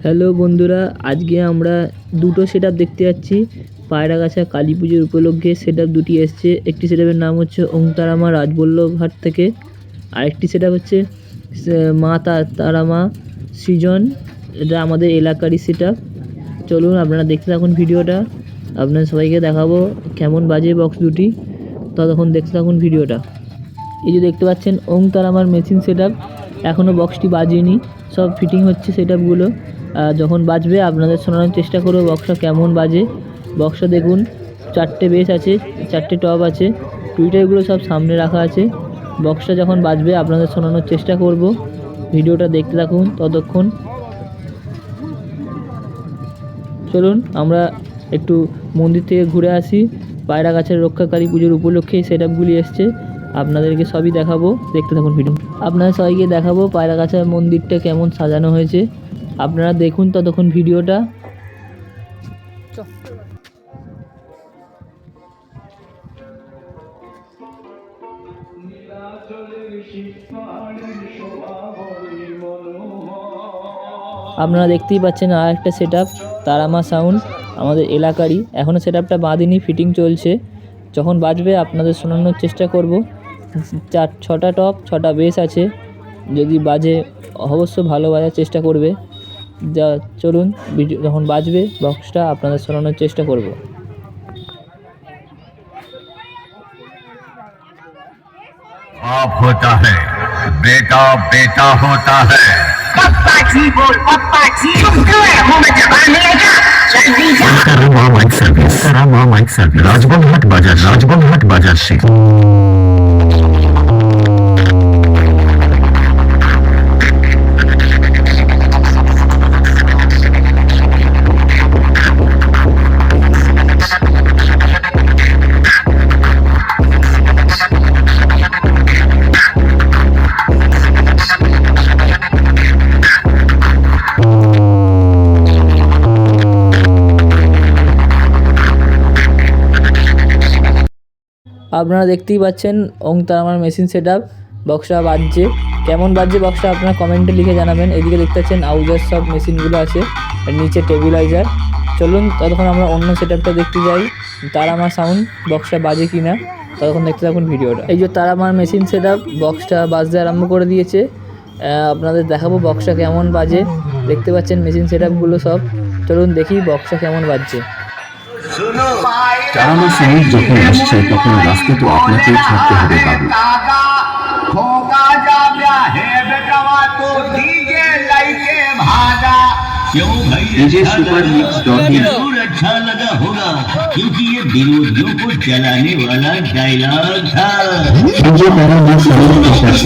Hello বন্ধুরা, আজকে আমরা দুটো সেটআপ দেখতে যাচ্ছি। পায়রাগাছা কালী পুজোর উপলক্ষে সেটআপ দুটি এসছে। একটি সেটআপের নাম হচ্ছে ওংতারামা রাজবল্লভহাট থেকে, আরেকটি সেটআপ হচ্ছে মা তারামা সৃজন। এটা আমাদের এলাকারই সেটআপ। চলুন আপনারা দেখতে থাকুন ভিডিওটা। আপনার সবাইকে দেখাবো কেমন বাজে বক্স দুটি, ততক্ষণ দেখতে থাকুন ভিডিওটা। এই যে দেখতে পাচ্ছেন ওংতারামার মেশিন সেটআপ, এখনও বক্সটি বাজেনি, সব ফিটিং হচ্ছে সেটআপগুলো। যখন বাজবে আপনাদের শোনানোর চেষ্টা করব বক্সটা কেমন বাজে। বক্সটা দেখুন, 4টে বেস আছে, 4টে টপ আছে, টুইটারগুলো সব সামনে রাখা আছে। বক্সটা যখন বাজবে আপনাদের শোনানোর চেষ্টা করব, ভিডিওটা দেখতে থাকুন ততক্ষণ। চলুন আমরা একটু মন্দির থেকে ঘুরে আসি। পায়রাগাছার রক্ষাকালী পুজোর উপলক্ষে এই সেটআপগুলি এসছে, আপনাদেরকে সবই দেখাবো, দেখতে থাকুন ভিডিও। আপনাদের সবাইকে দেখাবো পায়রাগাছার মন্দিরটা কেমন সাজানো হয়েছে, আপনারা দেখুন ততক্ষণ ভিডিওটা। আপনারা দেখতেই পাচ্ছেন আর একটা সেটআপ তারামা সাউন্ড, আমাদের এলাকারই। এখনও সেটআপটা বাঁধেনি, ফিটিং চলছে। যখন বাজবে আপনাদের শোনানোর চেষ্টা করব। 6টা টপ, 6টা বেস আছে। যদি বাজে অবশ্য ভালো বাজার চেষ্টা করবে। চলুন ভিডিও যখন বাজবে বক্সটা আপনাদের শোনানোর চেষ্টা করব। बाप होता है, बेटा बेटा होता है। पप्पा जी बोल, पप्पा जी तुम क्यों है मुंह में जबान नहीं है क्या? जल्दी जा। Karama Mic Service, Karama Mic Service, राजबंधहाट बाजार से। আপনারা দেখতেই পাচ্ছেন ওংতারামার মেশিন সেটআপ। বক্সটা বাজছে, কেমন বাজছে বক্সটা আপনারা কমেন্টে লিখে জানাবেন। এদিকে দেখতে পাচ্ছেন আউজার সব মেশিনগুলো আছে, আর নিচে টেবিলাইজার। চলুন ততক্ষণ আমরা অন্য সেটআপটা দেখতে যাই, তারামা সাউন্ড বক্সটা বাজে কি না, ততক্ষণ দেখতে থাকুন ভিডিওটা। এই যে তারামার মেশিন সেটআপ, বক্সটা বাজতে আরম্ভ করে দিয়েছে। আপনাদের দেখাবো বক্সটা কেমন বাজে। দেখতে পাচ্ছেন মেশিন সেটআপগুলো সব। চলুন দেখি বক্সটা কেমন বাজছে। তারামা সাউন্ড যখন আসছে তখন রাস্তা তো আপনাকেই ছাড়তে হবে বাবু। डीजे सुपर मिक्स .in अच्छा लगा होगा क्योंकि ये विरोधियों को जलाने वाला डायलॉग था। डीजे तारामा साउंड के साथ